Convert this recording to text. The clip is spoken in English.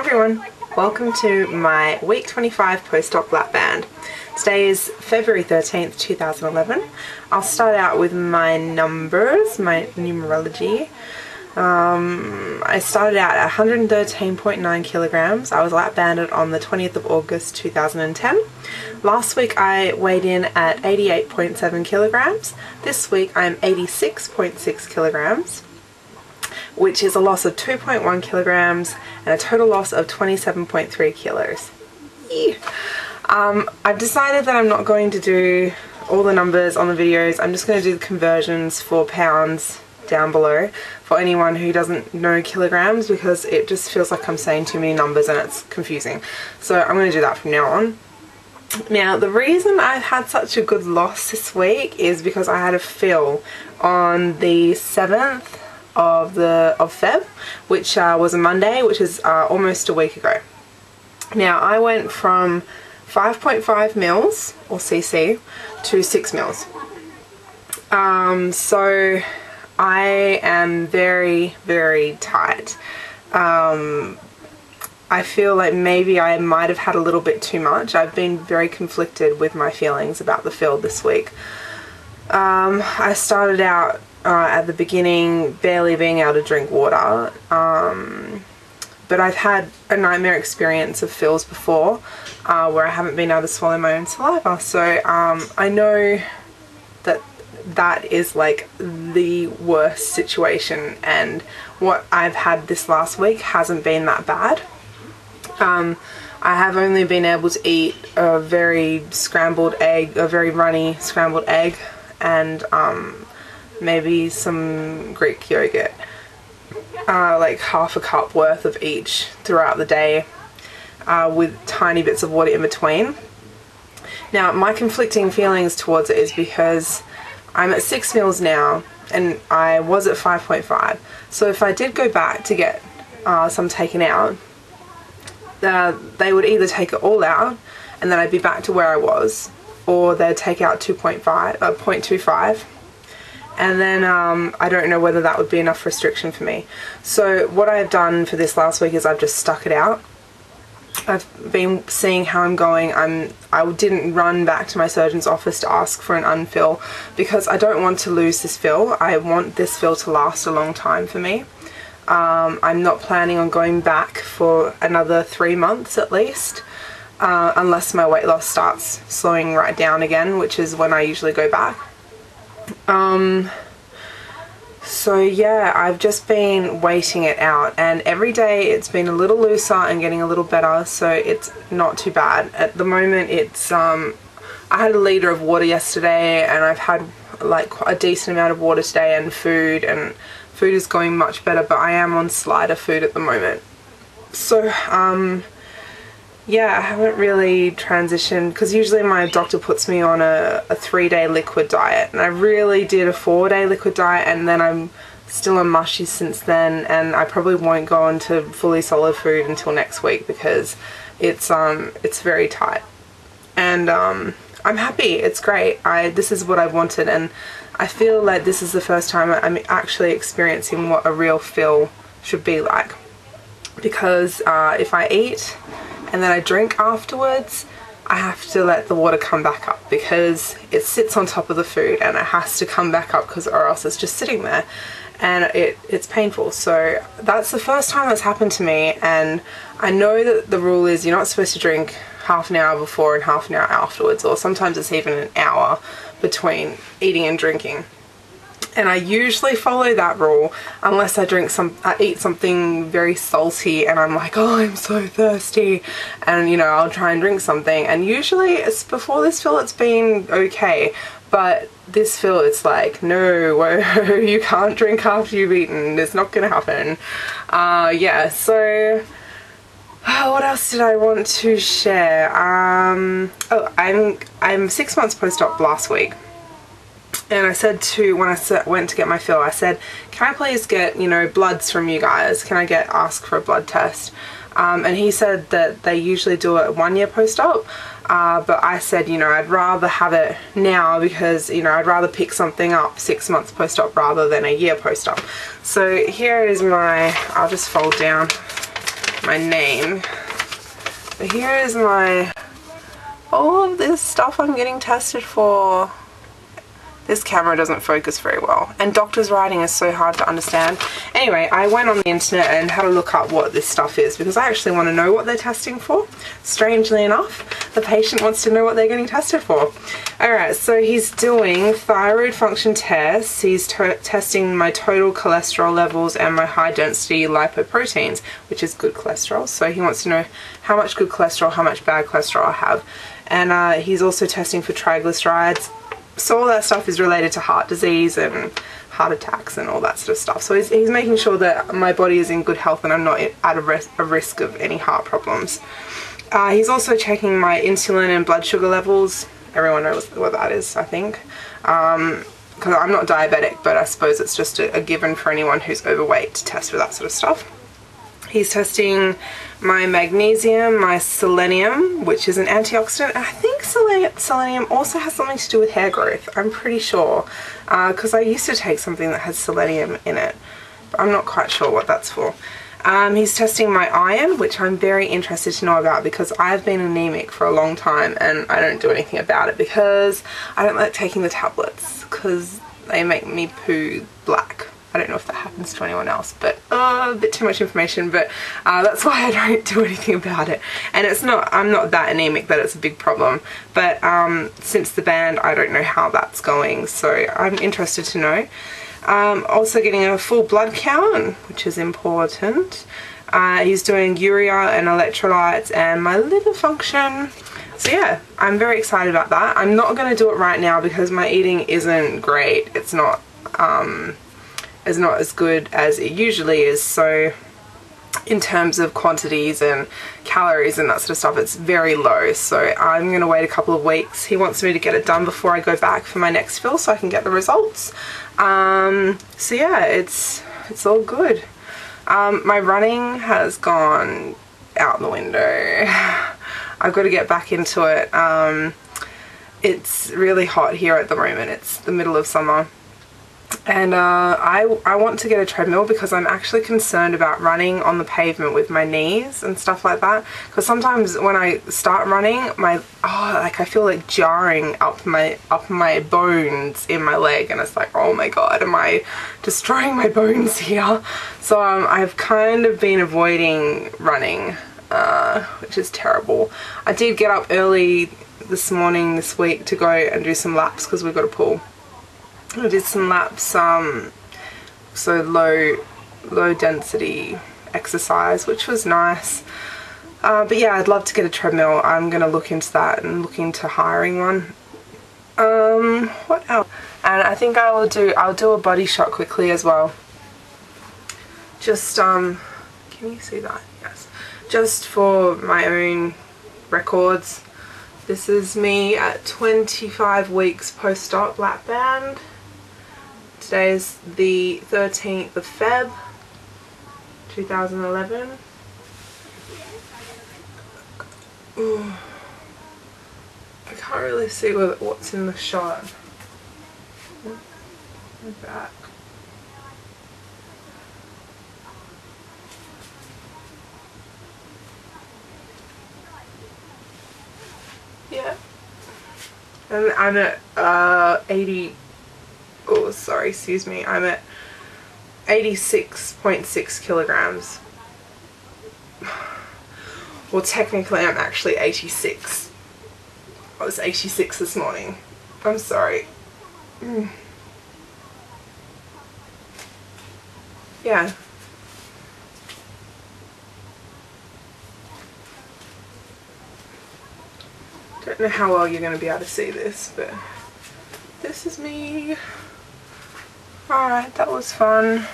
everyone, welcome to my week 25 post-op lap band. Today is February 13th, 2011. I'll start out with my numbers, my numerology. I started out at 113.9 kilograms. I was lap banded on the 20th of August 2010. Last week I weighed in at 88.7 kilograms. This week I'm 86.6 kilograms, which is a loss of 2.1 kilograms and a total loss of 27.3 kilos. Yeah. I've decided that I'm not going to do all the numbers on the videos. I'm just going to do the conversions for pounds down below for anyone who doesn't know kilograms, because it just feels like I'm saying too many numbers and it's confusing. So I'm going to do that from now on. Now, the reason I've had such a good loss this week is because I had a fill on the 7th of Feb, which was a Monday, which is almost a week ago. Now, I went from 5.5 mils or cc to 6 mils. So I am very, very tight. I feel like maybe I might have had a little bit too much. I've been very conflicted with my feelings about the fill this week. I started out at the beginning barely being able to drink water, but I've had a nightmare experience of fills before where I haven't been able to swallow my own saliva, so I know that that is like the worst situation, and what I've had this last week hasn't been that bad. I have only been able to eat a very runny scrambled egg and maybe some Greek yogurt, like half a cup worth of each throughout the day, with tiny bits of water in between. Now, my conflicting feelings towards it is because I'm at 6 mils now and I was at 5.5, so if I did go back to get some taken out, they would either take it all out and then I'd be back to where I was, or they'd take out 0.25, and then I don't know whether that would be enough restriction for me. So what I've done for this last week is I've just stuck it out. I've been seeing how I'm going. I didn't run back to my surgeon's office to ask for an unfill because I don't want to lose this fill. I want this fill to last a long time for me. I'm not planning on going back for another 3 months at least, unless my weight loss starts slowing right down again, which is when I usually go back. So yeah, I've just been waiting it out, and every day it's been a little looser and getting a little better, so it's not too bad. At the moment it's, I had a litre of water yesterday, and I've had like a decent amount of water today, and food is going much better, but I am on slider food at the moment. So yeah, I haven't really transitioned, because usually my doctor puts me on a 3-day liquid diet, and I really did a 4-day liquid diet, and then I'm still on mushy since then, and I probably won't go into fully solid food until next week because it's very tight. And I'm happy, it's great. This is what I wanted, and I feel like this is the first time I'm actually experiencing what a real fill should be like, because if I eat and then I drink afterwards, I have to let the water come back up because it sits on top of the food and it has to come back up, or else it's just sitting there and it's painful. So that's the first time that's happened to me, and I know that the rule is you're not supposed to drink half an hour before and half an hour afterwards, or sometimes it's even an hour between eating and drinking. And I usually follow that rule unless I eat something very salty and I'm like, oh, I'm so thirsty, and you know, I'll try and drink something, and usually it's before this fill it's been okay, but this fill it's like, no, you can't drink after you've eaten, it's not gonna happen. Yeah, so what else did I want to share? Oh, I'm 6 months post-op last week. And I said when I went to get my fill, I said, can I please get, you know, bloods from you guys? Can I ask for a blood test? And he said that they usually do it 1 year post-op, but I said, you know, I'd rather have it now because, you know, I'd rather pick something up 6 months post-op rather than a year post-op. So here is my, I'll just fold down my name. But here is all of this stuff I'm getting tested for. This camera doesn't focus very well, and doctor's writing is so hard to understand. Anyway, I went on the internet and had a look up what this stuff is because I actually want to know what they're testing for. Strangely enough, the patient wants to know what they're getting tested for. Alright, so he's doing thyroid function tests. He's testing my total cholesterol levels and my high density lipoproteins, which is good cholesterol. So he wants to know how much good cholesterol, how much bad cholesterol I have. And he's also testing for triglycerides. So all that stuff is related to heart disease and heart attacks and all that sort of stuff. So he's making sure that my body is in good health and I'm not at a risk of any heart problems. He's also checking my insulin and blood sugar levels. Everyone knows what that is, I think. Because I'm not diabetic, but I suppose it's just a given for anyone who's overweight to test for that sort of stuff. He's testing my magnesium, my selenium, which is an antioxidant. I think selenium also has something to do with hair growth. I'm pretty sure, because I used to take something that has selenium in it, but I'm not quite sure what that's for. He's testing my iron, which I'm very interested to know about because I've been anemic for a long time and I don't do anything about it because I don't like taking the tablets because they make me poo black. I don't know if that happens to anyone else, but a bit too much information, but that's why I don't do anything about it. And I'm not that anemic that it's a big problem, but since the band I don't know how that's going, so I'm interested to know. Also getting a full blood count, which is important. He's doing urea and electrolytes and my liver function. So yeah, I'm very excited about that. I'm not going to do it right now because my eating isn't great. It's not as good as it usually is, so in terms of quantities and calories and that sort of stuff, it's very low. So I'm going to wait a couple of weeks. He wants me to get it done before I go back for my next fill so I can get the results. So yeah, it's all good. My running has gone out the window. I've got to get back into it. It's really hot here at the moment. It's the middle of summer. And I want to get a treadmill because I'm actually concerned about running on the pavement with my knees and stuff like that, because sometimes when I start running like I feel like jarring up my bones in my leg, and it's like, oh my god, am I destroying my bones here? So I've kind of been avoiding running, which is terrible. I did get up early this week to go and do some laps because we've got a pool. I did some laps, so low density exercise, which was nice. But yeah, I'd love to get a treadmill. I'm gonna look into that and look into hiring one. What else? And I think I'll do a body shot quickly as well. Just can you see that? Yes. Just for my own records. This is me at 25 weeks post-op Lapband. Today is the 13th of Feb 2011. Ooh. I can't really see what's in the shot. My back. Yeah. And I'm at 80. Oh, sorry, excuse me. I'm at 86.6 kilograms. Well, technically I'm actually 86. I was 86 this morning. I'm sorry. Yeah. Don't know how well you're going to be able to see this, but this is me. Alright, that was fun.